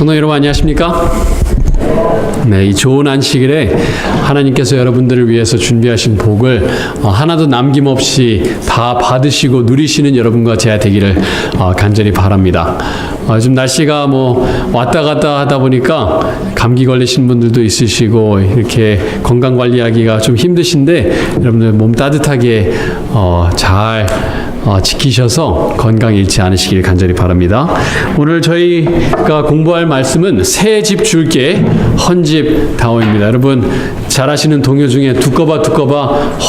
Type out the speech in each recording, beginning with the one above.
성도 여러분 안녕하십니까? 네, 이 좋은 안식일에 하나님께서 여러분들을 위해서 준비하신 복을 하나도 남김없이 다 받으시고 누리시는 여러분과 제가 되기를 간절히 바랍니다. 요즘 날씨가 왔다 갔다 하다 보니까 감기 걸리신 분들도 있으시고 이렇게 건강 관리하기가 좀 힘드신데 여러분들 몸 따뜻하게 잘 지키셔서 건강 잃지 않으시길 간절히 바랍니다. 오늘 저희가 공부할 말씀은 새 집 줄게 헌집 다오입니다. 여러분 잘 아시는 동요 중에 두꺼봐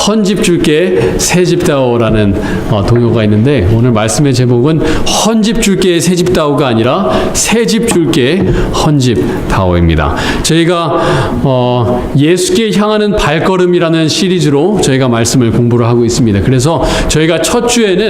헌집 줄게 새 집 다오라는 동요가 있는데 오늘 말씀의 제목은 헌집 줄게 새 집 다오가 아니라 새 집 줄게 헌집 다오입니다. 저희가 예수께 향하는 발걸음이라는 시리즈로 저희가 말씀을 공부를 하고 있습니다. 그래서 저희가 첫 주에는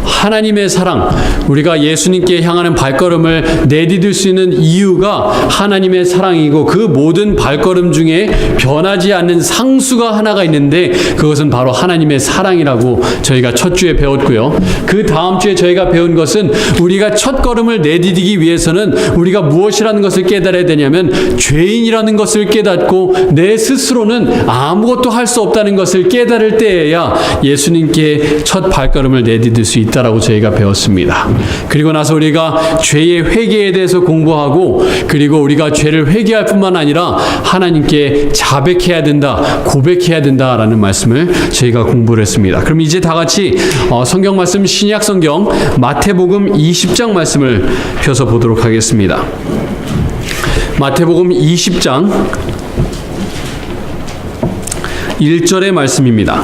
하나님의 사랑, 우리가 예수님께 향하는 발걸음을 내디딜 수 있는 이유가 하나님의 사랑이고 그 모든 발걸음 중에 변하지 않는 상수가 하나가 있는데 그것은 바로 하나님의 사랑이라고 저희가 첫 주에 배웠고요. 그 다음 주에 저희가 배운 것은 우리가 첫 걸음을 내디디기 위해서는 우리가 무엇이라는 것을 깨달아야 되냐면 죄인이라는 것을 깨닫고 내 스스로는 아무것도 할 수 없다는 것을 깨달을 때에야 예수님께 첫 발걸음을 내디딜 수 있다라고 저희가 배웠습니다. 그리고 나서 우리가 죄의 회개에 대해서 공부하고 그리고 우리가 죄를 회개할 뿐만 아니라 하나님께 자백해야 된다, 고백해야 된다라는 말씀을 저희가 공부를 했습니다. 그럼 이제 다 같이 성경 말씀 신약 성경 마태복음 20장 말씀을 펴서 보도록 하겠습니다. 마태복음 20장 1절의 말씀입니다.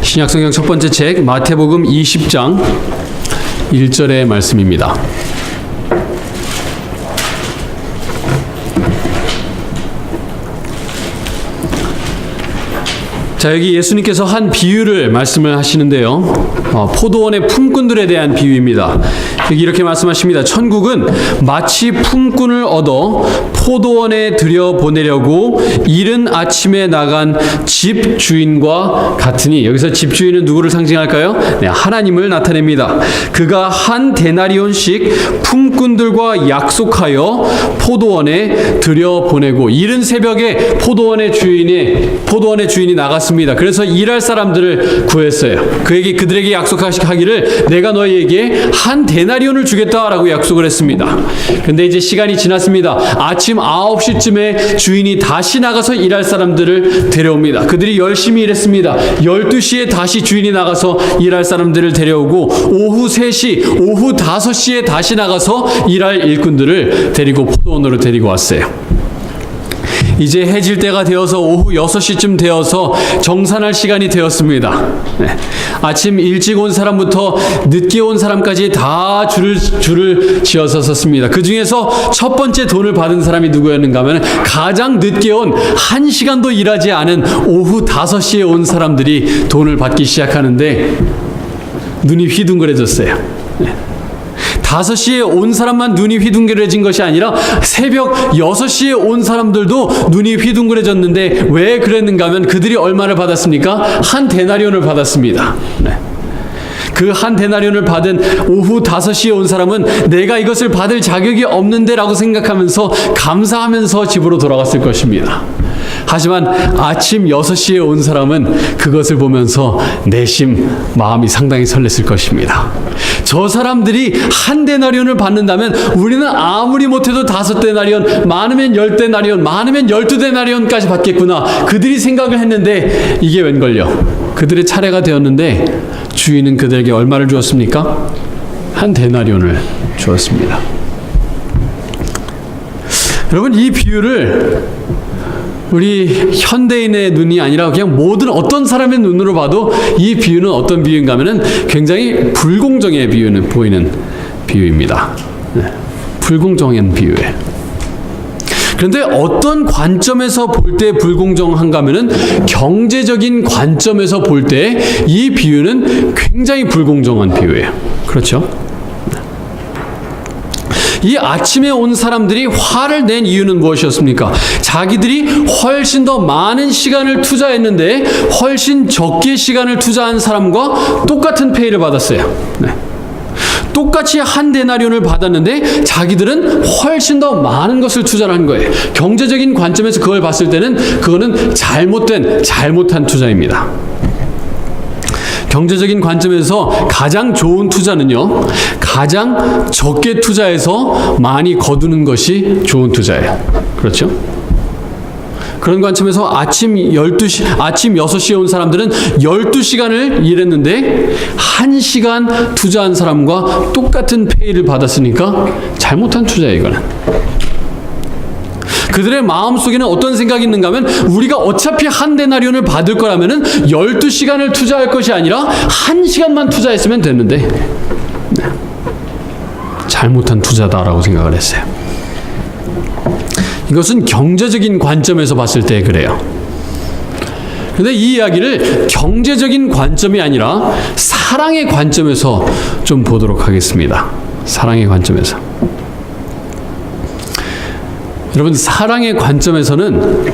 신약성경 첫 번째 책 마태복음 20장 1절의 말씀입니다. 자, 여기 예수님께서 한 비유를 말씀을 하시는데요. 포도원의 품꾼들에 대한 비유입니다. 여기 이렇게 말씀하십니다. 천국은 마치 품꾼을 얻어 포도원에 들여보내려고 이른 아침에 나간 집주인과 같으니, 여기서 집주인은 누구를 상징할까요? 네, 하나님을 나타냅니다. 그가 한 데나리온씩 품꾼들과 약속하여 포도원에 들여보내고, 이른 새벽에 포도원의 주인이 나갔습니다. 그래서 일할 사람들을 구했어요. 그들에게 약속하기를 내가 너희에게 한 데나리온을 주겠다라고 약속을 했습니다. 근데 이제 시간이 지났습니다. 아침 9시쯤에 주인이 다시 나가서 일할 사람들을 데려옵니다. 그들이 열심히 일했습니다. 12시에 다시 주인이 나가서 일할 사람들을 데려오고 오후 3시, 오후 5시에 다시 나가서 일할 일꾼들을 데리고 포도원으로 데리고 왔어요. 이제 해질 때가 되어서 오후 6시쯤 되어서 정산할 시간이 되었습니다. 네. 아침 일찍 온 사람부터 늦게 온 사람까지 다 줄을 지어서 섰습니다. 그 중에서 첫 번째 돈을 받은 사람이 누구였는가 하면 가장 늦게 온 1시간도 일하지 않은 오후 5시에 온 사람들이 돈을 받기 시작하는데 눈이 휘둥그레졌어요. 네. 5시에 온 사람만 눈이 휘둥그레진 것이 아니라 새벽 6시에 온 사람들도 눈이 휘둥그레졌는데 왜 그랬는가 하면 그들이 얼마를 받았습니까? 한 데나리온을 받았습니다. 네. 그 한 데나리온을 받은 오후 5시에 온 사람은 내가 이것을 받을 자격이 없는데 라고 생각하면서 감사하면서 집으로 돌아갔을 것입니다. 하지만 아침 6시에 온 사람은 그것을 보면서 내심 마음이 상당히 설렜을 것입니다. 저 사람들이 한 데나리온을 받는다면 우리는 아무리 못해도 5데나리온, 많으면 10데나리온, 많으면 12데나리온까지 받겠구나. 그들이 생각을 했는데 이게 웬걸요? 그들의 차례가 되었는데 주인은 그들에게 얼마를 주었습니까? 한 데나리온을 주었습니다. 여러분, 이 비유를 우리 현대인의 눈이 아니라 그냥 모든 어떤 사람의 눈으로 봐도 이 비유는 어떤 비유인가 하면은 굉장히 불공정해 보이는 비유입니다. 네, 불공정한 비유예요. 그런데 어떤 관점에서 볼 때 불공정한가 하면은 경제적인 관점에서 볼 때 이 비유는 굉장히 불공정한 비유예요. 그렇죠? 이 아침에 온 사람들이 화를 낸 이유는 무엇이었습니까? 자기들이 훨씬 더 많은 시간을 투자했는데 훨씬 적게 시간을 투자한 사람과 똑같은 페이를 받았어요. 네. 똑같이 한 데나리온을 받았는데 자기들은 훨씬 더 많은 것을 투자를 한 거예요. 경제적인 관점에서 그걸 봤을 때는 그거는 잘못한 투자입니다. 경제적인 관점에서 가장 좋은 투자는요, 가장 적게 투자해서 많이 거두는 것이 좋은 투자예요. 그렇죠? 그런 관점에서 아침 6시에 온 사람들은 12시간을 일했는데 1시간 투자한 사람과 똑같은 페이를 받았으니까 잘못한 투자예요, 이거는. 그들의 마음속에는 어떤 생각이 있는가 하면 우리가 어차피 한 데나리온을 받을 거라면은 12시간을 투자할 것이 아니라 1시간만 투자했으면 됐는데, 네. 잘못한 투자다라고 생각을 했어요. 이것은 경제적인 관점에서 봤을 때 그래요. 그런데 이 이야기를 경제적인 관점이 아니라 사랑의 관점에서 좀 보도록 하겠습니다. 사랑의 관점에서. 여러분, 사랑의 관점에서는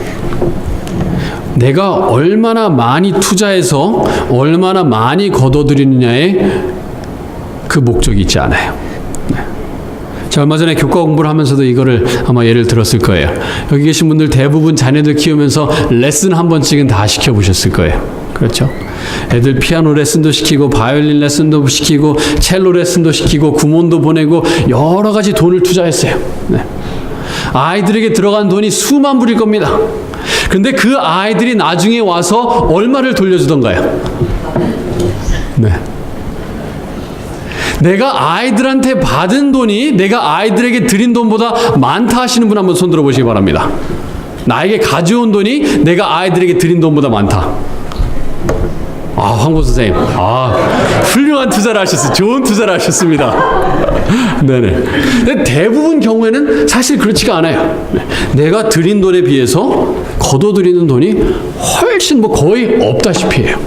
내가 얼마나 많이 투자해서 얼마나 많이 거둬들이느냐에 그 목적이 있지 않아요. 네. 자, 얼마 전에 교과 공부를 하면서도 이거를 아마 예를 들었을 거예요. 여기 계신 분들 대부분 자녀들 키우면서 레슨 한 번씩은 다 시켜보셨을 거예요. 그렇죠? 애들 피아노 레슨도 시키고 바이올린 레슨도 시키고 첼로 레슨도 시키고 구몬도 보내고 여러 가지 돈을 투자했어요. 네. 아이들에게 들어간 돈이 수만 불일 겁니다. 그런데 그 아이들이 나중에 와서 얼마를 돌려주던가요? 네. 내가 아이들한테 받은 돈이 내가 아이들에게 드린 돈보다 많다 하시는 분 한번 손 들어보시기 바랍니다. 나에게 가져온 돈이 내가 아이들에게 드린 돈보다 많다. 황보 선생님, 훌륭한 투자를 하셨어요. 좋은 투자를 하셨습니다. 네네. 근데 대부분 경우에는 사실 그렇지가 않아요. 내가 드린 돈에 비해서 거둬들이는 돈이 훨씬 거의 없다시피 해요.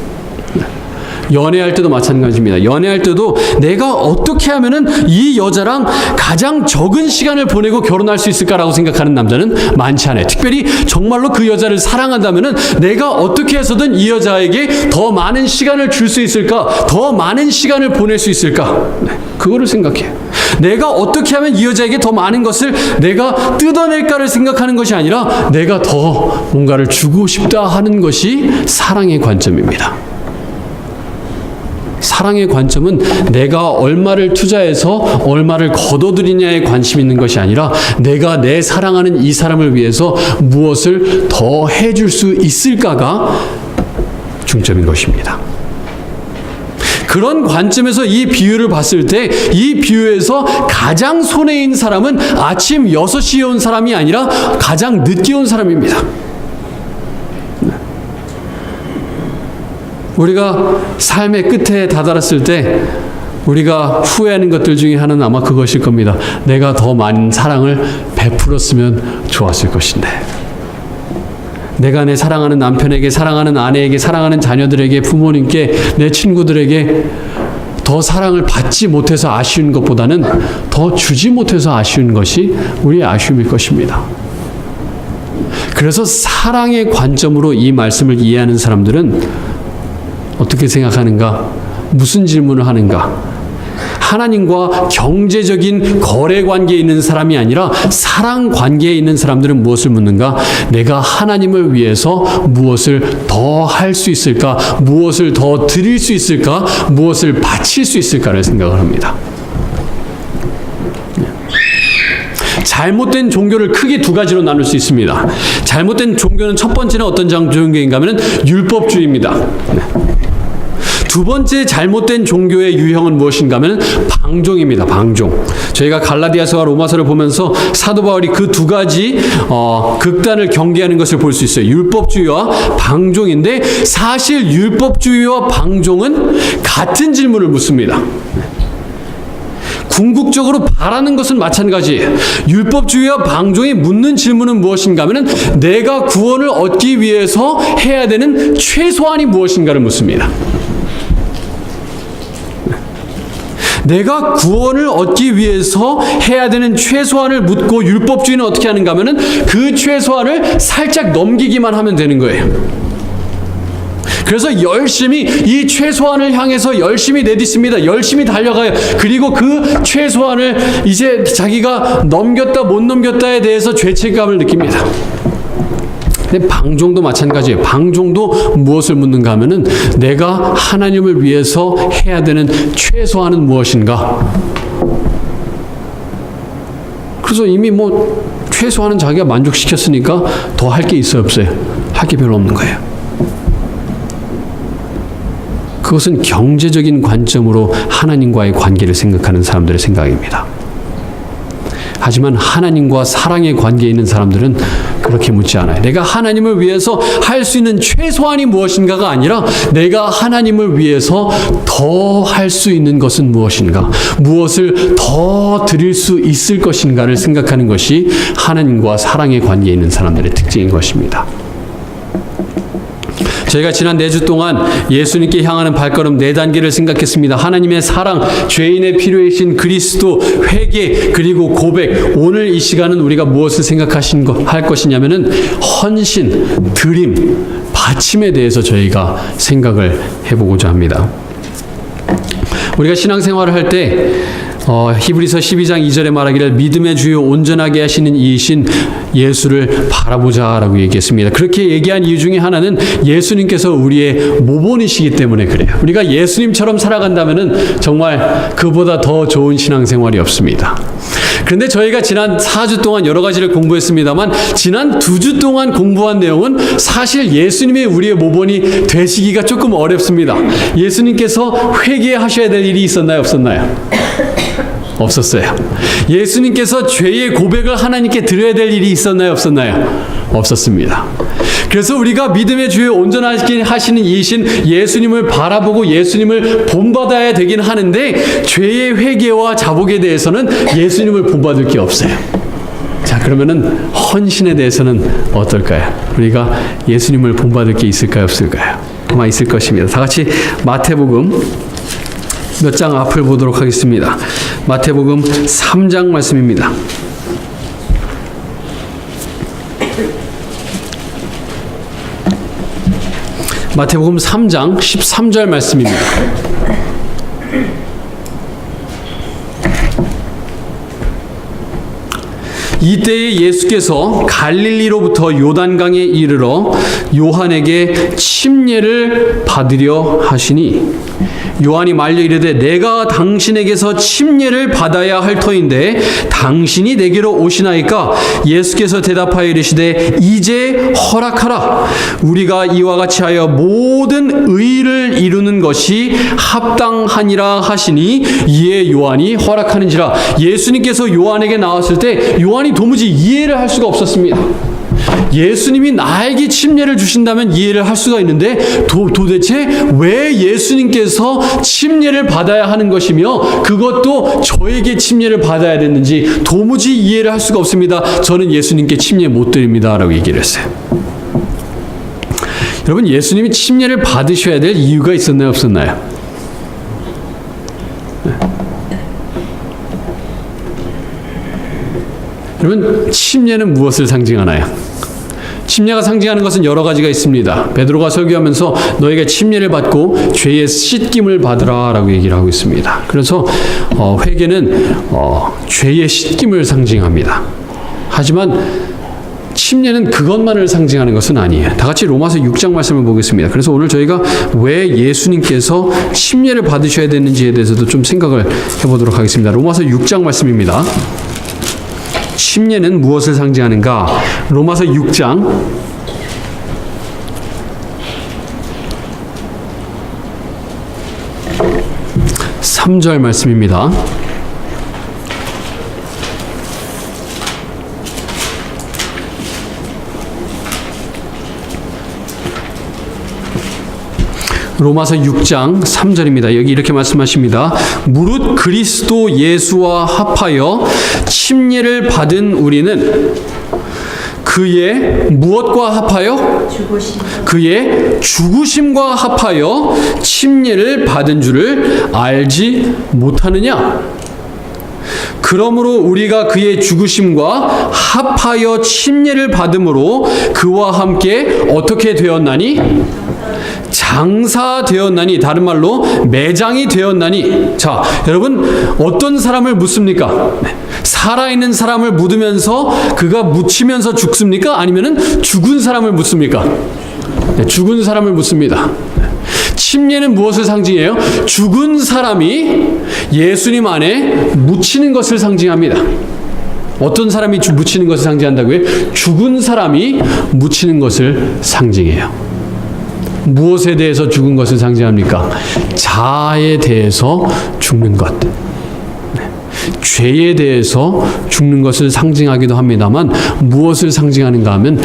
연애할 때도 마찬가지입니다. 연애할 때도 내가 어떻게 하면은 이 여자랑 가장 적은 시간을 보내고 결혼할 수 있을까라고 생각하는 남자는 많지 않아요. 특별히 정말로 그 여자를 사랑한다면은 내가 어떻게 해서든 이 여자에게 더 많은 시간을 줄 수 있을까? 더 많은 시간을 보낼 수 있을까? 그거를 생각해요. 내가 어떻게 하면 이 여자에게 더 많은 것을 내가 뜯어낼까를 생각하는 것이 아니라 내가 더 뭔가를 주고 싶다 하는 것이 사랑의 관점입니다. 사랑의 관점은 내가 얼마를 투자해서 얼마를 거둬들이냐에 관심 있는 것이 아니라 내가 내 사랑하는 이 사람을 위해서 무엇을 더 해줄 수 있을까가 중점인 것입니다. 그런 관점에서 이 비유를 봤을 때 이 비유에서 가장 손해인 사람은 아침 6시에 온 사람이 아니라 가장 늦게 온 사람입니다. 우리가 삶의 끝에 다다랐을 때 우리가 후회하는 것들 중에 하나는 아마 그것일 겁니다. 내가 더 많은 사랑을 베풀었으면 좋았을 것인데, 내가 내 사랑하는 남편에게, 사랑하는 아내에게, 사랑하는 자녀들에게, 부모님께, 내 친구들에게 더 사랑을 받지 못해서 아쉬운 것보다는 더 주지 못해서 아쉬운 것이 우리의 아쉬움일 것입니다. 그래서 사랑의 관점으로 이 말씀을 이해하는 사람들은 어떻게 생각하는가? 무슨 질문을 하는가? 하나님과 경제적인 거래 관계에 있는 사람이 아니라 사랑 관계에 있는 사람들은 무엇을 묻는가? 내가 하나님을 위해서 무엇을 더 할 수 있을까? 무엇을 더 드릴 수 있을까? 무엇을 바칠 수 있을까를 생각을 합니다. 잘못된 종교를 크게 두 가지로 나눌 수 있습니다. 잘못된 종교는 첫 번째는 어떤 종교인가 하면 율법주의입니다. 두 번째 잘못된 종교의 유형은 무엇인가 하면 방종입니다. 방종. 저희가 갈라디아서와 로마서를 보면서 사도 바울이 그 두 가지 극단을 경계하는 것을 볼 수 있어요. 율법주의와 방종인데 사실 율법주의와 방종은 같은 질문을 묻습니다. 궁극적으로 바라는 것은 마찬가지예요. 율법주의와 방종이 묻는 질문은 무엇인가 하면 내가 구원을 얻기 위해서 해야 되는 최소한이 무엇인가를 묻습니다. 내가 구원을 얻기 위해서 해야 되는 최소한을 묻고 율법주의는 어떻게 하는가 하면은 그 최소한을 살짝 넘기기만 하면 되는 거예요. 그래서 열심히 이 최소한을 향해서 열심히 내딛습니다. 열심히 달려가요. 그리고 그 최소한을 이제 자기가 넘겼다 못 넘겼다에 대해서 죄책감을 느낍니다. 근데 방종도 마찬가지예요. 방종도 무엇을 묻는가 하면은 내가 하나님을 위해서 해야 되는 최소한은 무엇인가? 그래서 이미 뭐 최소한은 자기가 만족시켰으니까 더 할 게 있어요, 없어요? 할 게 별로 없는 거예요. 그것은 경제적인 관점으로 하나님과의 관계를 생각하는 사람들의 생각입니다. 하지만 하나님과 사랑의 관계에 있는 사람들은 그렇게 묻지 않아요. 내가 하나님을 위해서 할 수 있는 최소한이 무엇인가가 아니라 내가 하나님을 위해서 더 할 수 있는 것은 무엇인가, 무엇을 더 드릴 수 있을 것인가를 생각하는 것이 하나님과 사랑의 관계에 있는 사람들의 특징인 것입니다. 저희가 지난 4주 동안 예수님께 향하는 발걸음 4단계를 생각했습니다. 하나님의 사랑, 죄인의 필요이신 그리스도, 회개, 그리고 고백. 오늘 이 시간은 우리가 무엇을 할 것이냐면은 헌신, 드림, 바침에 대해서 저희가 생각을 해보고자 합니다. 우리가 신앙생활을 할 때 히브리서 12장 2절에 말하기를 믿음의 주요 온전하게 하시는 이이신 예수를 바라보자 라고 얘기했습니다. 그렇게 얘기한 이유 중에 하나는 예수님께서 우리의 모본이시기 때문에 그래요. 우리가 예수님처럼 살아간다면 정말 그보다 더 좋은 신앙생활이 없습니다. 그런데 저희가 지난 4주 동안 여러 가지를 공부했습니다만 지난 2주 동안 공부한 내용은 사실 예수님이 우리의 모본이 되시기가 조금 어렵습니다. 예수님께서 회개하셔야 될 일이 있었나요? 없었나요? 없었어요. 예수님께서 죄의 고백을 하나님께 드려야 될 일이 있었나요? 없었나요? 없었습니다. 그래서 우리가 믿음의 주요 온전하게 하시는 이이신 예수님을 바라보고 예수님을 본받아야 되긴 하는데 죄의 회개와 자복에 대해서는 예수님을 본받을 게 없어요. 자, 그러면은 헌신에 대해서는 어떨까요? 우리가 예수님을 본받을 게 있을까요? 없을까요? 아마 있을 것입니다. 다 같이 마태복음 몇 장 앞을 보도록 하겠습니다. 마태복음 3장 말씀입니다. 마태복음 3장 13절 말씀입니다. 이때에 예수께서 갈릴리로부터 요단강에 이르러 요한에게 침례를 받으려 하시니 요한이 말려 이르되 내가 당신에게서 침례를 받아야 할 터인데 당신이 내게로 오시나이까? 예수께서 대답하여 이르시되 이제 허락하라. 우리가 이와 같이 하여 모든 의를 이루는 것이 합당하니라 하시니 이에 요한이 허락하는지라. 예수님께서 요한에게 나왔을 때 요한이 도무지 이해를 할 수가 없었습니다. 예수님이 나에게 침례를 주신다면 이해를 할 수가 있는데 도대체 왜 예수님께서 침례를 받아야 하는 것이며 그것도 저에게 침례를 받아야 됐는지 도무지 이해를 할 수가 없습니다. 저는 예수님께 침례 못 드립니다 라고 얘기를 했어요. 여러분, 예수님이 침례를 받으셔야 될 이유가 있었나요? 없었나요? 여러분, 침례는 무엇을 상징하나요? 침례가 상징하는 것은 여러 가지가 있습니다. 베드로가 설교하면서 너에게 침례를 받고 죄의 씻김을 받으라 라고 얘기를 하고 있습니다. 그래서 회개는 죄의 씻김을 상징합니다. 하지만 침례는 그것만을 상징하는 것은 아니에요. 다 같이 로마서 6장 말씀을 보겠습니다. 그래서 오늘 저희가 왜 예수님께서 침례를 받으셔야 되는지에 대해서도 좀 생각을 해보도록 하겠습니다. 로마서 6장 말씀입니다. 침례는 무엇을 상징하는가? 로마서 6장 3절 말씀입니다. 로마서 6장 3절입니다. 여기 이렇게 말씀하십니다. 무릇 그리스도 예수와 합하여 침례를 받은 우리는 그의 무엇과 합하여? 그의 죽으심과 합하여 침례를 받은 줄을 알지 못하느냐? 그러므로 우리가 그의 죽으심과 합하여 침례를 받음으로 그와 함께 어떻게 되었나니? 장사되었나니, 다른 말로 매장이 되었나니. 자, 여러분 어떤 사람을 묻습니까? 살아있는 사람을 묻으면서 그가 묻히면서 죽습니까? 아니면은 죽은 사람을 묻습니까? 죽은 사람을 묻습니다. 침례는 무엇을 상징해요? 죽은 사람이 예수님 안에 묻히는 것을 상징합니다. 어떤 사람이 묻히는 것을 상징한다고요? 죽은 사람이 묻히는 것을 상징해요. 무엇에 대해서 죽은 것을 상징합니까? 자아에 대해서 죽는 것. 죄에 대해서 죽는 것을 상징하기도 합니다만, 무엇을 상징하는가 하면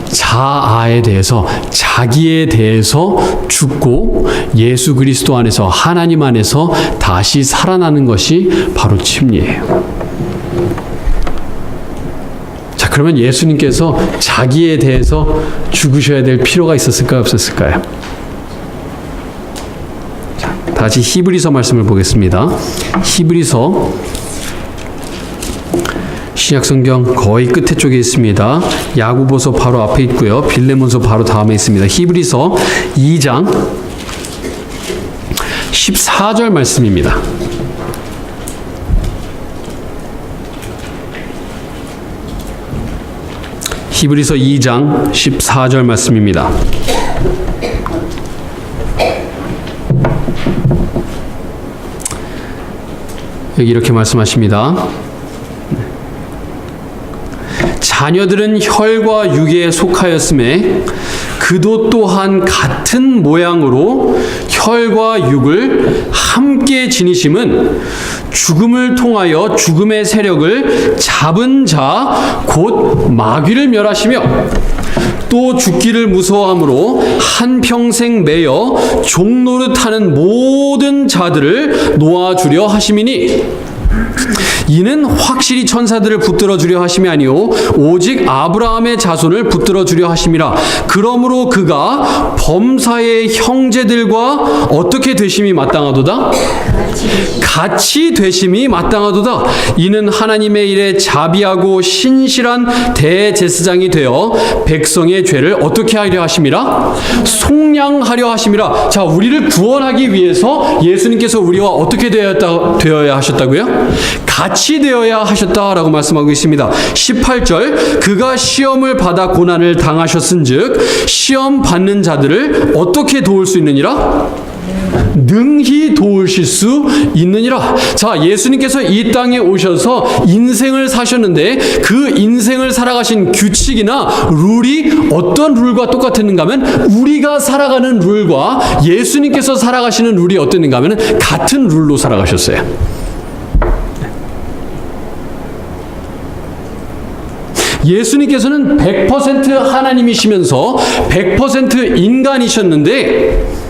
자아에 대해서, 자기에 대해서 죽고 예수 그리스도 안에서, 하나님 안에서 다시 살아나는 것이 바로 침례예요. 자, 그러면 예수님께서 자기에 대해서 죽으셔야 될 필요가 있었을까요? 없었을까요? 자, 다시 히브리서 말씀을 보겠습니다. 히브리서 신약성경 거의 끝에 쪽에 있습니다. 야고보서 바로 앞에 있고요. 빌레몬서 바로 다음에 있습니다. 히브리서 2장 14절 말씀입니다. 히브리서 2장 14절 말씀입니다. 여기 이렇게 말씀하십니다. 자녀들은 혈과 육에 속하였음에 그도 또한 같은 모양으로 혈과 육을 함께 지니심은 죽음을 통하여 죽음의 세력을 잡은 자 곧 마귀를 멸하시며 또 죽기를 무서워함으로 한평생 매여 종노릇하는 모든 자들을 놓아주려 하심이니, 이는 확실히 천사들을 붙들어 주려 하심이 아니요 오직 아브라함의 자손을 붙들어 주려 하심이라. 그러므로 그가 범사의 형제들과 어떻게 되심이 마땅하도다? 같이 되심이 마땅하도다. 이는 하나님의 일에 자비하고 신실한 대제사장이 되어 백성의 죄를 어떻게 하려 하심이라? 속량하려 하심이라. 자, 우리를 구원하기 위해서 예수님께서 우리와 어떻게 되어야 하셨다고요? 같이 되어야 하셨다라고 말씀하고 있습니다. 18절, 그가 시험을 받아 고난을 당하셨은즉 시험 받는 자들을 어떻게 도울 수 있느니라? 능히 도우실 수 있느니라. 자, 예수님께서 이 땅에 오셔서 인생을 사셨는데 그 인생을 살아가신 규칙이나 룰이 어떤 룰과 똑같았는가 하면, 우리가 살아가는 룰과 예수님께서 살아가시는 룰이 어땠는가 하면 같은 룰로 살아가셨어요. 예수님께서는 100% 하나님이시면서 100% 인간이셨는데,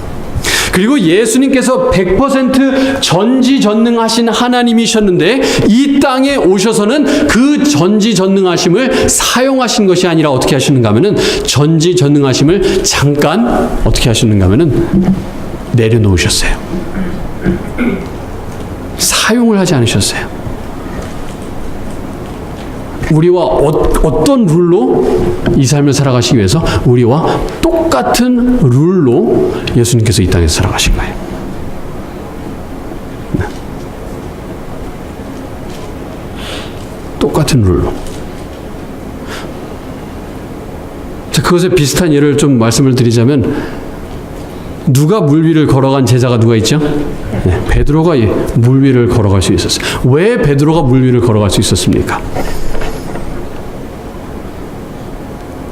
그리고 예수님께서 100% 전지전능하신 하나님이셨는데 이 땅에 오셔서는 그 전지전능하심을 사용하신 것이 아니라 어떻게 하시는가 하면은 전지전능하심을 잠깐 어떻게 하시는가 하면은 내려놓으셨어요. 사용을 하지 않으셨어요. 우리와 어떤 룰로 이 삶을 살아가시기 위해서 우리와 똑같은 룰로 예수님께서 이 땅에서 살아가신 거예요. 네. 똑같은 룰로. 자, 그것에 비슷한 예를 좀 말씀을 드리자면, 누가 물 위를 걸어간 제자가 누가 있죠? 네, 베드로가 물 위를 걸어갈 수 있었어요. 왜 베드로가 물 위를 걸어갈 수 있었습니까?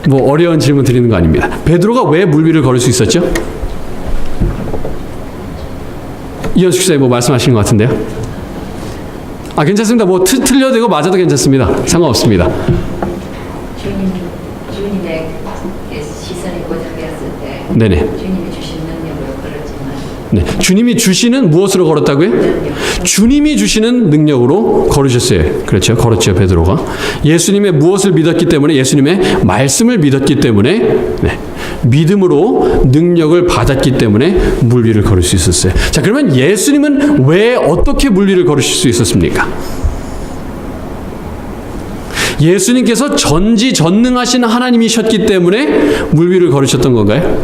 뭐 어려운 질문 드리는 거 아닙니다. 베드로가 왜 물 위를 걸을 수 있었죠? 이현숙 씨가 뭐 말씀하시는 것 같은데요? 아, 괜찮습니다. 뭐 틀려도 되고 맞아도 괜찮습니다. 상관없습니다. 주님의 시선이 고정되었을 때, 네네. 주님이 주신 능력으로 걸었지만, 네, 주님이 주시는 무엇으로 걸었다고요? 주님이 주시는 능력으로 걸으셨어요. 그렇죠. 걸었죠, 베드로가. 예수님의 무엇을 믿었기 때문에? 예수님의 말씀을 믿었기 때문에, 네, 믿음으로 능력을 받았기 때문에 물 위를 걸을 수 있었어요. 자, 그러면 예수님은 왜 어떻게 물 위를 걸으실 수 있었습니까? 예수님께서 전지전능하신 하나님이셨기 때문에 물 위를 걸으셨던 건가요?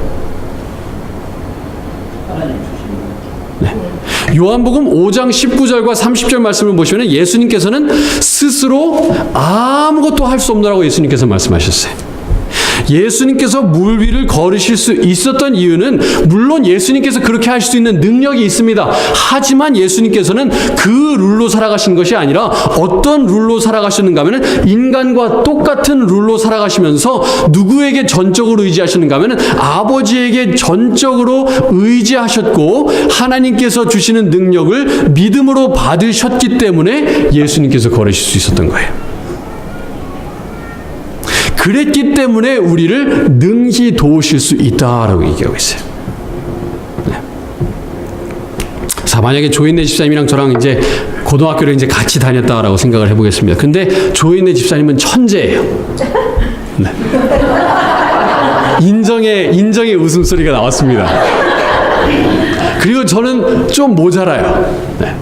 요한복음 5장 19절과 30절 말씀을 보시면 예수님께서는 스스로 아무것도 할 수 없노라고 예수님께서 말씀하셨어요. 예수님께서 물 위를 걸으실 수 있었던 이유는 물론 예수님께서 그렇게 할 수 있는 능력이 있습니다. 하지만 예수님께서는 그 룰로 살아가신 것이 아니라 어떤 룰로 살아가셨는가 하면 인간과 똑같은 룰로 살아가시면서 누구에게 전적으로 의지하셨는가 하면 아버지에게 전적으로 의지하셨고 하나님께서 주시는 능력을 믿음으로 받으셨기 때문에 예수님께서 걸으실 수 있었던 거예요. 그랬기 때문에 우리를 능히 도우실 수 있다라고 얘기하고 있어요. 자, 만약에 조인네 집사님이랑 저랑 이제 고등학교를 이제 같이 다녔다라고 생각을 해보겠습니다. 근데 조인네 집사님은 천재예요. 네. 인정의 웃음소리가 나왔습니다. 그리고 저는 좀 모자라요. 네.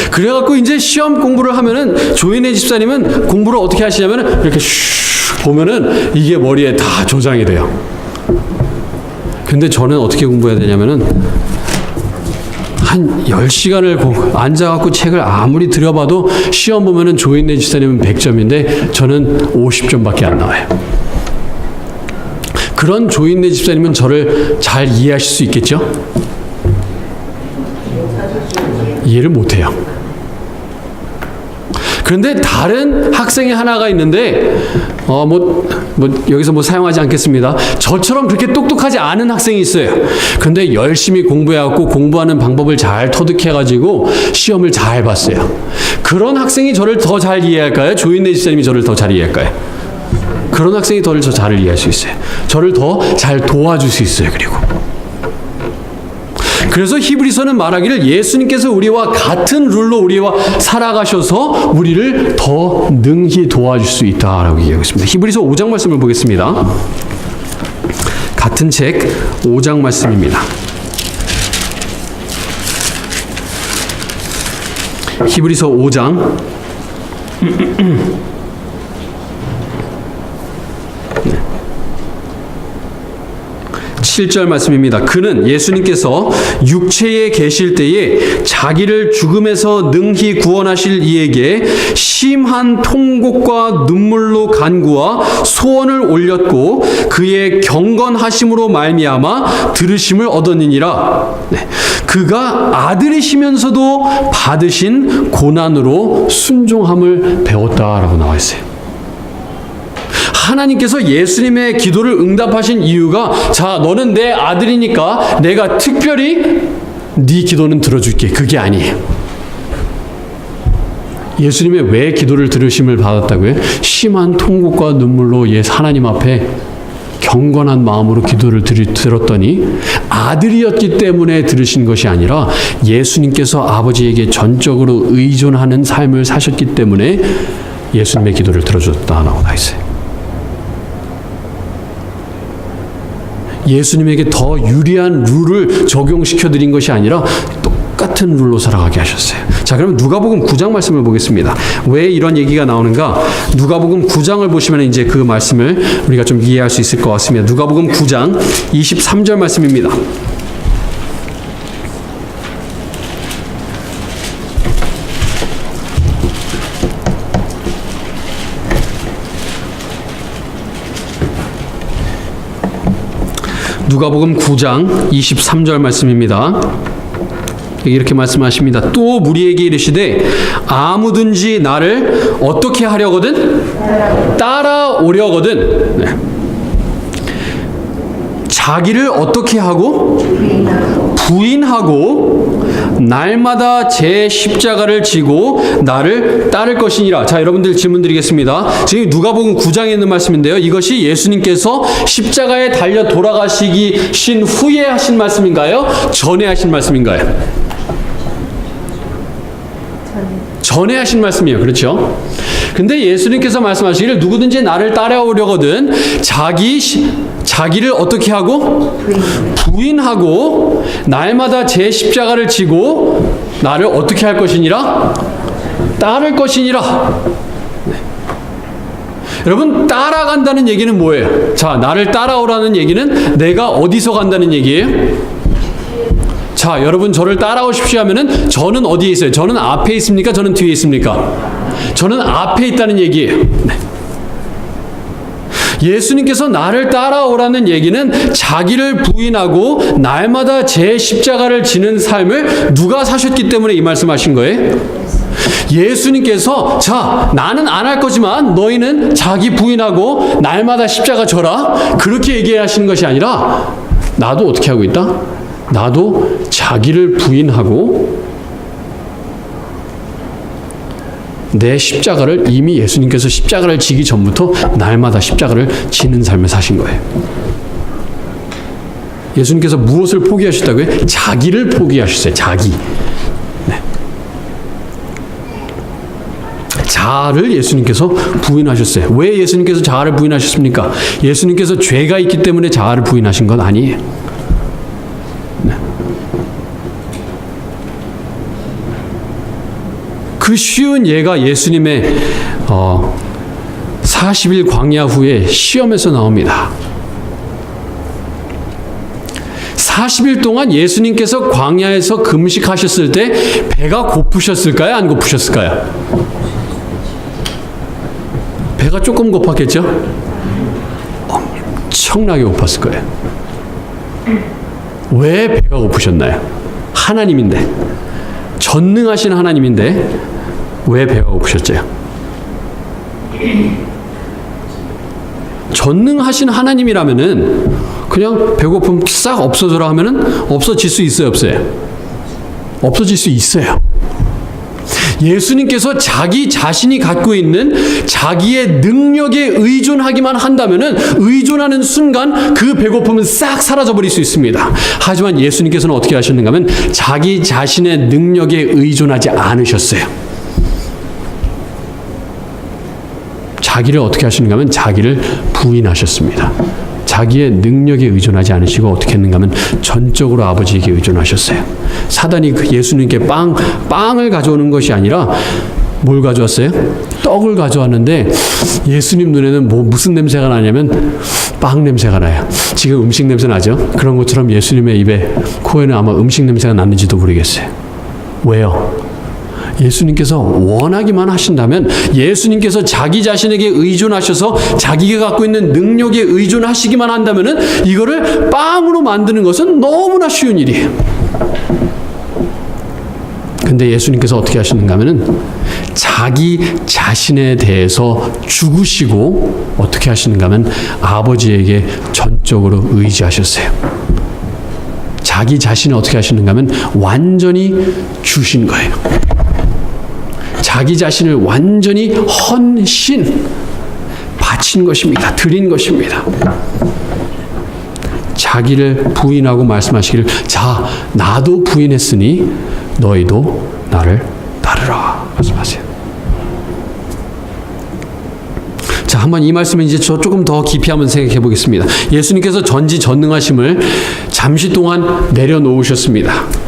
그래갖고 이제 시험 공부를 하면은 조인네 집사님은 공부를 어떻게 하시냐면은 이렇게 보면은 이게 머리에 다 조장이 돼요. 근데 저는 어떻게 공부해야 되냐면은 한 10시간을 앉아갖고 책을 아무리 들여봐도 시험 보면은 조인네 집사님은 100점인데 저는 50점밖에 안 나와요. 그런 조인네 집사님은 저를 잘 이해하실 수 있겠죠? 이해를 못해요. 그런데 다른 학생이 하나가 있는데 여기서 사용하지 않겠습니다. 저처럼 그렇게 똑똑하지 않은 학생이 있어요. 그런데 열심히 공부해갖고 공부하는 방법을 잘 터득해가지고 시험을 잘 봤어요. 그런 학생이 저를 더 잘 이해할까요? 조인네 집사님이 저를 더 잘 이해할까요? 그런 학생이 저를 더 잘 이해할 수 있어요. 저를 더 잘 도와줄 수 있어요. 그래서 히브리서는 말하기를 예수님께서 우리와 같은 룰로 우리와 살아가셔서 우리를 더 능히 도와줄 수 있다라고 얘기하고 있습니다. 히브리서 5장 말씀을 보겠습니다. 같은 책 5장 말씀입니다. 히브리서 5장 7절 말씀입니다. 그는 예수님께서 육체에 계실 때에 자기를 죽음에서 능히 구원하실 이에게 심한 통곡과 눈물로 간구와 소원을 올렸고 그의 경건하심으로 말미암아 들으심을 얻었느니라. 네. 그가 아들이시면서도 받으신 고난으로 순종함을 배웠다라고 나와 있어요. 하나님께서 예수님의 기도를 응답하신 이유가 자, 너는 내 아들이니까 내가 특별히 네 기도는 들어줄게. 그게 아니에요. 예수님의 왜 기도를 들으심을 받았다고요? 심한 통곡과 눈물로 하나님 앞에 경건한 마음으로 기도를 들었더니 아들이었기 때문에 들으신 것이 아니라 예수님께서 아버지에게 전적으로 의존하는 삶을 사셨기 때문에 예수님의 기도를 들어줬다라고 나 있어요. 예수님에게 더 유리한 룰을 적용시켜 드린 것이 아니라 똑같은 룰로 살아가게 하셨어요. 자, 그럼 누가복음 9장 말씀을 보겠습니다. 왜 이런 얘기가 나오는가? 누가복음 9장을 보시면 이제 그 말씀을 우리가 좀 이해할 수 있을 것 같습니다. 누가복음 9장 23절 말씀입니다. 누가복음 9장 23절 말씀입니다. 이렇게 말씀하십니다. 또 무리에게 이르시되 아무든지 나를 어떻게 하려거든? 따라오려거든. 네. 자기를 어떻게 하고? 부인하고 날마다 제 십자가를 지고 나를 따를 것이니라. 자, 여러분들 질문 드리겠습니다. 지금 누가복음 9장에 있는 말씀인데요. 이것이 예수님께서 십자가에 달려 돌아가시기 후에 하신 말씀인가요? 전에 하신 말씀인가요? 전에 하신 말씀이에요. 그렇죠? 근데 예수님께서 말씀하시기를 누구든지 나를 따라오려거든 자기를 어떻게 하고? 부인하고 날마다 제 십자가를 지고 나를 어떻게 할 것이니라? 따를 것이니라. 네. 여러분, 따라간다는 얘기는 뭐예요? 자, 나를 따라오라는 얘기는 내가 어디서 간다는 얘기예요? 자, 여러분 저를 따라오십시오 하면은 저는 어디에 있어요? 저는 앞에 있습니까? 저는 뒤에 있습니까? 저는 앞에 있다는 얘기예요. 네. 예수님께서 나를 따라오라는 얘기는 자기를 부인하고 날마다 제 십자가를 지는 삶을 누가 사셨기 때문에 이 말씀하신 거예요? 예수님께서 자, 나는 안 할 거지만 너희는 자기 부인하고 날마다 십자가 져라, 그렇게 얘기하시는 것이 아니라 나도 어떻게 하고 있다? 나도 자기를 부인하고 내 십자가를 이미 예수님께서 십자가를 지기 전부터 날마다 십자가를 지는 삶을 사신 거예요. 예수님께서 무엇을 포기하셨다고요? 자기를 포기하셨어요. 자기. 네. 자아를 예수님께서 부인하셨어요. 왜 예수님께서 자아를 부인하셨습니까? 예수님께서 죄가 있기 때문에 자아를 부인하신 건 아니에요. 네. 그 쉬운 예가 예수님의 40일 광야 후에 시험에서 나옵니다. 40일 동안 예수님께서 광야에서 금식하셨을 때 배가 고프셨을까요? 안 고프셨을까요? 배가 조금 고팠겠죠? 엄청나게 고팠을 거예요. 왜 배가 고프셨나요? 하나님인데, 전능하신 하나님인데 왜 배가 고프셨죠? 전능하신 하나님이라면은 그냥 배고픔 싹 없어져라 하면은 없어질 수 있어요, 없어요? 없어질 수 있어요. 예수님께서 자기 자신이 갖고 있는 자기의 능력에 의존하기만 한다면은 의존하는 순간 그 배고픔은 싹 사라져 버릴 수 있습니다. 하지만 예수님께서는 어떻게 하셨는가 하면 자기 자신의 능력에 의존하지 않으셨어요. 자기를 어떻게 하시는가 하면 자기를 부인하셨습니다. 자기의 능력에 의존하지 않으시고 어떻게 했는가 하면 전적으로 아버지에게 의존하셨어요. 사단이 예수님께 빵을 가져오는 것이 아니라 뭘 가져왔어요? 떡을 가져왔는데 예수님 눈에는 무슨 냄새가 나냐면 빵 냄새가 나요. 지금 음식 냄새 나죠? 그런 것처럼 예수님의 입에, 코에는 아마 음식 냄새가 났는지도 모르겠어요. 왜요? 예수님께서 원하기만 하신다면, 예수님께서 자기 자신에게 의존하셔서 자기가 갖고 있는 능력에 의존하시기만 한다면은 이거를 빵으로 만드는 것은 너무나 쉬운 일이에요. 근데 예수님께서 어떻게 하시는가 하면은 자기 자신에 대해서 죽으시고 어떻게 하시는가 하면 아버지에게 전적으로 의지하셨어요. 자기 자신을 어떻게 하시는가 하면 완전히 주신 거예요. 자기 자신을 완전히 헌신, 바친 것입니다. 드린 것입니다. 자기를 부인하고 말씀하시기를, 자, 나도 부인했으니 너희도 나를 따르라 말씀하세요. 자, 한번 이 말씀을 이제 조금 더 깊이 한번 생각해 보겠습니다. 예수님께서 전지전능하심을 잠시 동안 내려놓으셨습니다.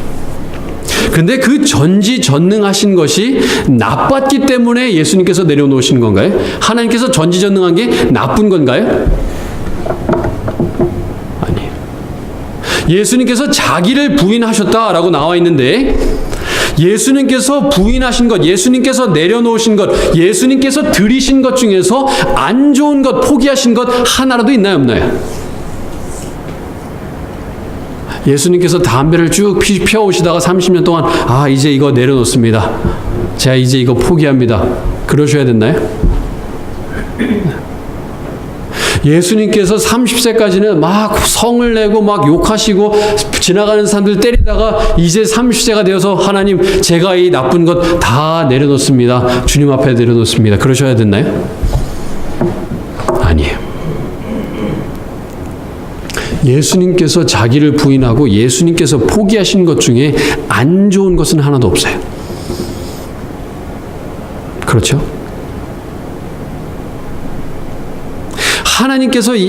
근데 그 전지전능하신 것이 나빴기 때문에 예수님께서 내려놓으신 건가요? 하나님께서 전지전능한 게 나쁜 건가요? 아니에요. 예수님께서 자기를 부인하셨다라고 나와 있는데, 예수님께서 부인하신 것, 예수님께서 내려놓으신 것, 예수님께서 드리신 것 중에서 안 좋은 것, 포기하신 것 하나라도 있나요, 없나요? 예수님께서 담배를 쭉 피워오시다가 30년 동안 이제 이거 내려놓습니다. 제가 이제 이거 포기합니다. 그러셔야 됐나요? 예수님께서 30세까지는 막 성을 내고 막 욕하시고 지나가는 사람들 때리다가 이제 30세가 되어서 하나님, 제가 이 나쁜 것 다 내려놓습니다. 주님 앞에 내려놓습니다. 그러셔야 됐나요? 아니에요. 예수님께서 자기를 부인하고 예수님께서 포기하신 것 중에 안 좋은 것은 하나도 없어요. 그렇죠?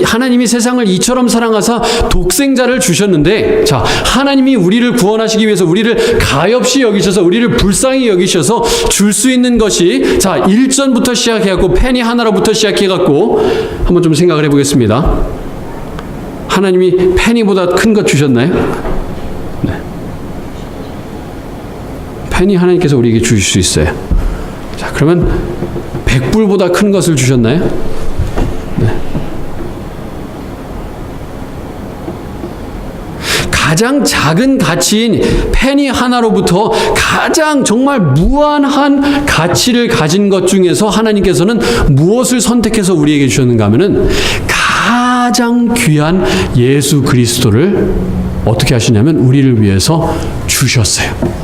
하나님이 세상을 이처럼 사랑하사 독생자를 주셨는데, 자, 하나님이 우리를 구원하시기 위해서 우리를 가엾이 여기셔서 우리를 불쌍히 여기셔서 줄 수 있는 것이, 자, 일전부터 시작해갖고 페니 하나로부터 시작해갖고 한번 좀 생각을 해보겠습니다. 하나님이 페니보다 큰 것 주셨나요? 네. 펜이 하나님께서 우리에게 주실 수 있어요. 자, 그러면 100불보다 큰 것을 주셨나요? 네. 가장 작은 가치인 펜이 하나로부터 가장 정말 무한한 가치를 가진 것 중에서 하나님께서는 무엇을 선택해서 우리에게 주셨는가 하면은 가장 귀한 예수 그리스도를 어떻게 하시냐면 우리를 위해서 주셨어요.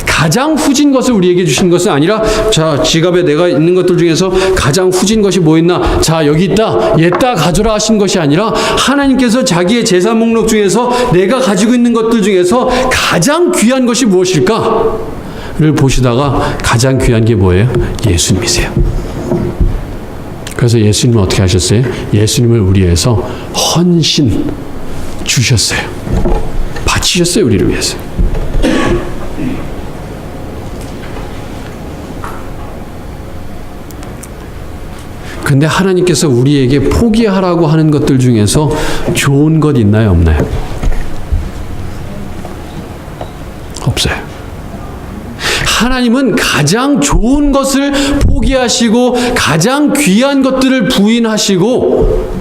가장 후진 것을 우리에게 주신 것은 아니라 자, 지갑에 내가 있는 것들 중에서 가장 후진 것이 뭐 있나? 자, 여기 있다. 얘다 가져라 하신 것이 아니라 하나님께서 자기의 재산 목록 중에서 내가 가지고 있는 것들 중에서 가장 귀한 것이 무엇일까를 보시다가 가장 귀한 게 뭐예요? 예수님이세요. 그래서 예수님은 어떻게 하셨어요? 예수님을 우리 위해서 헌신 주셨어요. 바치셨어요. 우리를 위해서. 근데 하나님께서 우리에게 포기하라고 하는 것들 중에서 좋은 것 있나요? 없나요? 없어요. 하나님은 가장 좋은 것을 포기하시고 가장 귀한 것들을 부인하시고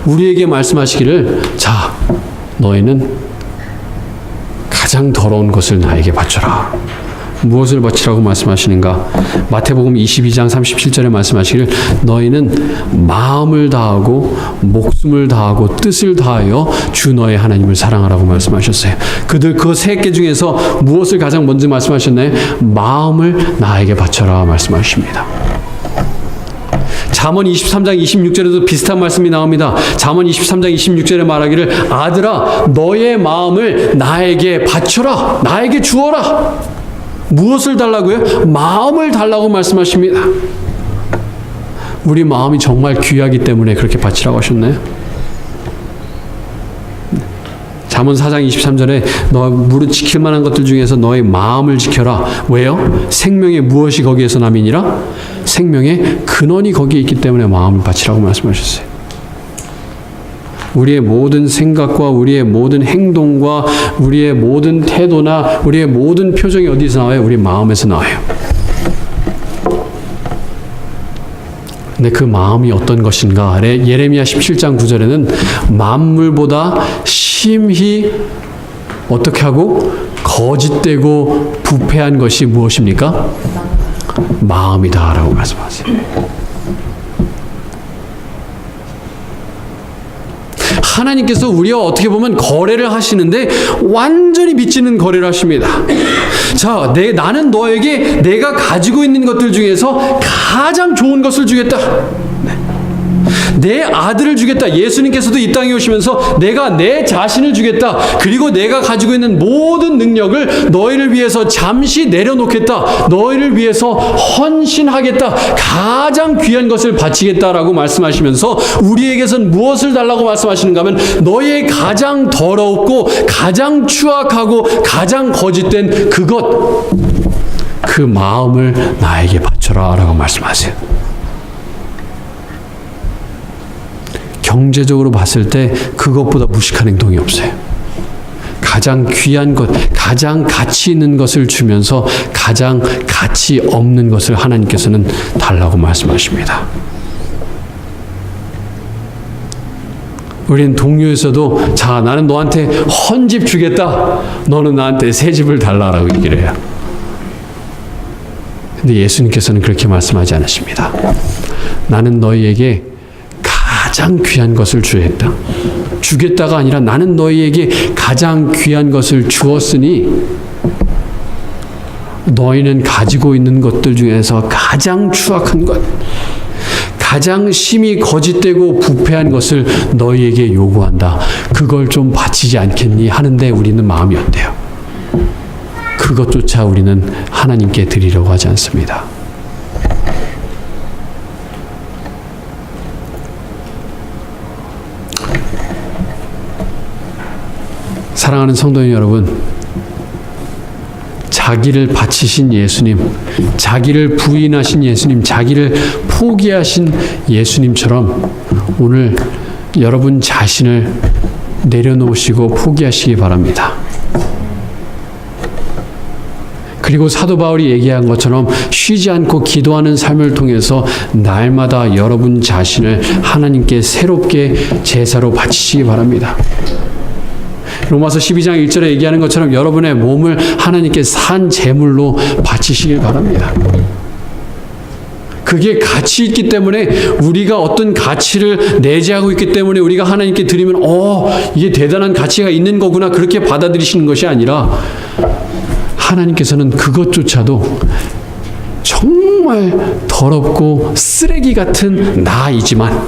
우리에게 말씀하시기를 자, 너희는 가장 더러운 것을 나에게 바쳐라. 무엇을 바치라고 말씀하시는가? 마태복음 22장 37절에 말씀하시기를 너희는 마음을 다하고 목숨을 다하고 뜻을 다하여 주 너의 하나님을 사랑하라고 말씀하셨어요. 그들 그 세 개 중에서 무엇을 가장 먼저 말씀하셨나요? 마음을 나에게 바쳐라 말씀하십니다. 잠언 23장 26절에도 비슷한 말씀이 나옵니다. 잠언 23장 26절에 말하기를 아들아 너의 마음을 나에게 바쳐라. 나에게 주어라. 무엇을 달라고요? 마음을 달라고 말씀하십니다. 우리 마음이 정말 귀하기 때문에 그렇게 바치라고 하셨나요? 잠언 4장 23절에 너 무릇 지킬 만한 것들 중에서 너의 마음을 지켜라. 왜요? 생명의 무엇이 거기에서 남이니라? 생명의 근원이 거기에 있기 때문에 마음을 바치라고 말씀하셨어요. 우리의 모든 생각과 우리의 모든 행동과 우리의 모든 태도나 우리의 모든 표정이 어디서 나와요? 우리 마음에서 나와요. 근데 그 마음이 어떤 것인가? 예레미야 17장 9절에는 만물보다 심히 어떻게 하고 거짓되고 부패한 것이 무엇입니까? 마음이다 라고 말씀하세요. 하나님께서 우리와 어떻게 보면 거래를 하시는데 완전히 미치는 거래를 하십니다. 자, 나는 너에게 내가 가지고 있는 것들 중에서 가장 좋은 것을 주겠다. 내 아들을 주겠다. 예수님께서도 이 땅에 오시면서 내가 내 자신을 주겠다. 그리고 내가 가지고 있는 모든 능력을 너희를 위해서 잠시 내려놓겠다. 너희를 위해서 헌신하겠다. 가장 귀한 것을 바치겠다라고 말씀하시면서 우리에게선 무엇을 달라고 말씀하시는가 하면 너희의 가장 더럽고 가장 추악하고 가장 거짓된 그것, 그 마음을 나에게 바쳐라 라고 말씀하세요. 경제적으로 봤을 때 그것보다 무식한 행동이 없어요. 가장 귀한 것, 가장 가치 있는 것을 주면서 가장 가치 없는 것을 하나님께서는 달라고 말씀하십니다. 우리는 동료에서도 자, 나는 너한테 헌집 주겠다. 너는 나한테 새 집을 달라라고 얘기를 해요. 근데 예수님께서는 그렇게 말씀하지 않으십니다. 나는 너희에게 가장 귀한 것을 주겠다. 주겠다가 아니라 나는 너희에게 가장 귀한 것을 주었으니 너희는 가지고 있는 것들 중에서 가장 추악한 것, 가장 심히 거짓되고 부패한 것을 너희에게 요구한다. 그걸 좀 바치지 않겠니? 하는데 우리는 마음이 어때요? 그것조차 우리는 하나님께 드리려고 하지 않습니다. 사랑하는 성도님 여러분, 자기를 바치신 예수님, 자기를 부인하신 예수님, 자기를 포기하신 예수님처럼 오늘 여러분 자신을 내려놓으시고 포기하시기 바랍니다. 그리고 사도 바울이 얘기한 것처럼 쉬지 않고 기도하는 삶을 통해서 날마다 여러분 자신을 하나님께 새롭게 제사로 바치시기 바랍니다. 로마서 12장 1절에 얘기하는 것처럼 여러분의 몸을 하나님께 산 제물로 바치시길 바랍니다. 그게 가치 있기 때문에 우리가 어떤 가치를 내재하고 있기 때문에 우리가 하나님께 드리면 이게 대단한 가치가 있는 거구나 그렇게 받아들이시는 것이 아니라 하나님께서는 그것조차도 정말 더럽고 쓰레기 같은 나이지만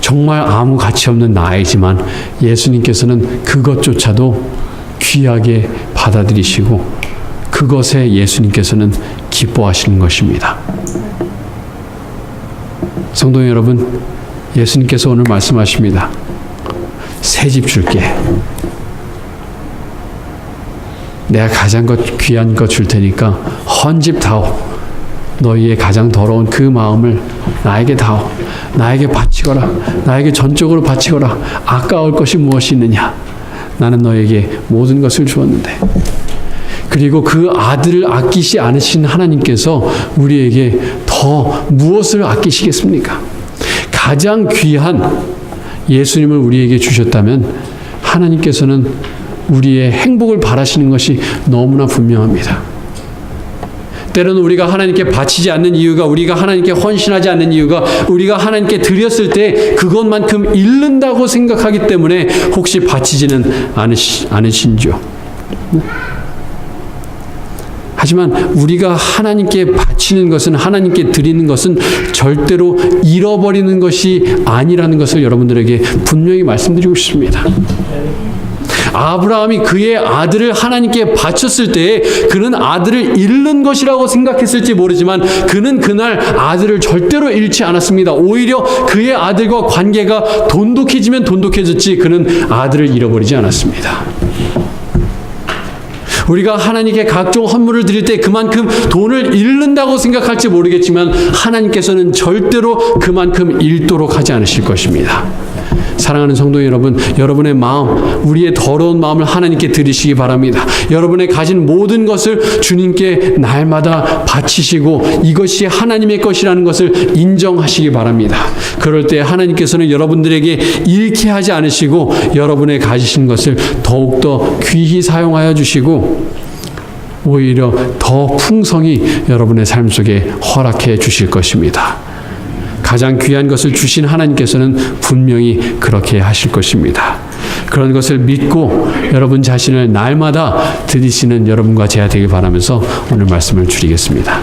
정말 아무 가치 없는 나이지만 예수님께서는 그것조차도 귀하게 받아들이시고 그것에 예수님께서는 기뻐하시는 것입니다. 성도 여러분, 예수님께서 오늘 말씀하십니다. 새 집 줄게. 내가 가장 귀한 것 줄 테니까 헌 집 다오. 너희의 가장 더러운 그 마음을 나에게 다오. 나에게 바치거라. 나에게 전적으로 바치거라. 아까울 것이 무엇이 있느냐. 나는 너에게 모든 것을 주었는데. 그리고 그 아들을 아끼시 않으신 하나님께서 우리에게 더 무엇을 아끼시겠습니까? 가장 귀한 예수님을 우리에게 주셨다면 하나님께서는 우리의 행복을 바라시는 것이 너무나 분명합니다. 때로는 우리가 하나님께 바치지 않는 이유가 우리가 하나님께 헌신하지 않는 이유가 우리가 하나님께 드렸을 때 그것만큼 잃는다고 생각하기 때문에 혹시 바치지는 않으신지요? 하지만 우리가 하나님께 바치는 것은 하나님께 드리는 것은 절대로 잃어버리는 것이 아니라는 것을 여러분들에게 분명히 말씀드리고 싶습니다. 아브라함이 그의 아들을 하나님께 바쳤을 때 그는 아들을 잃는 것이라고 생각했을지 모르지만 그는 그날 아들을 절대로 잃지 않았습니다. 오히려 그의 아들과 관계가 돈독해지면 돈독해졌지 그는 아들을 잃어버리지 않았습니다. 우리가 하나님께 각종 헌물을 드릴 때 그만큼 돈을 잃는다고 생각할지 모르겠지만 하나님께서는 절대로 그만큼 잃도록 하지 않으실 것입니다. 사랑하는 성도 여러분, 여러분의 마음, 우리의 더러운 마음을 하나님께 드리시기 바랍니다. 여러분의 가진 모든 것을 주님께 날마다 바치시고 이것이 하나님의 것이라는 것을 인정하시기 바랍니다. 그럴 때 하나님께서는 여러분들에게 잃게 하지 않으시고 여러분의 가지신 것을 더욱더 귀히 사용하여 주시고 오히려 더 풍성히 여러분의 삶 속에 허락해 주실 것입니다. 가장 귀한 것을 주신 하나님께서는 분명히 그렇게 하실 것입니다. 그런 것을 믿고 여러분 자신을 날마다 드리시는 여러분과 제가 되길 바라면서 오늘 말씀을 줄이겠습니다.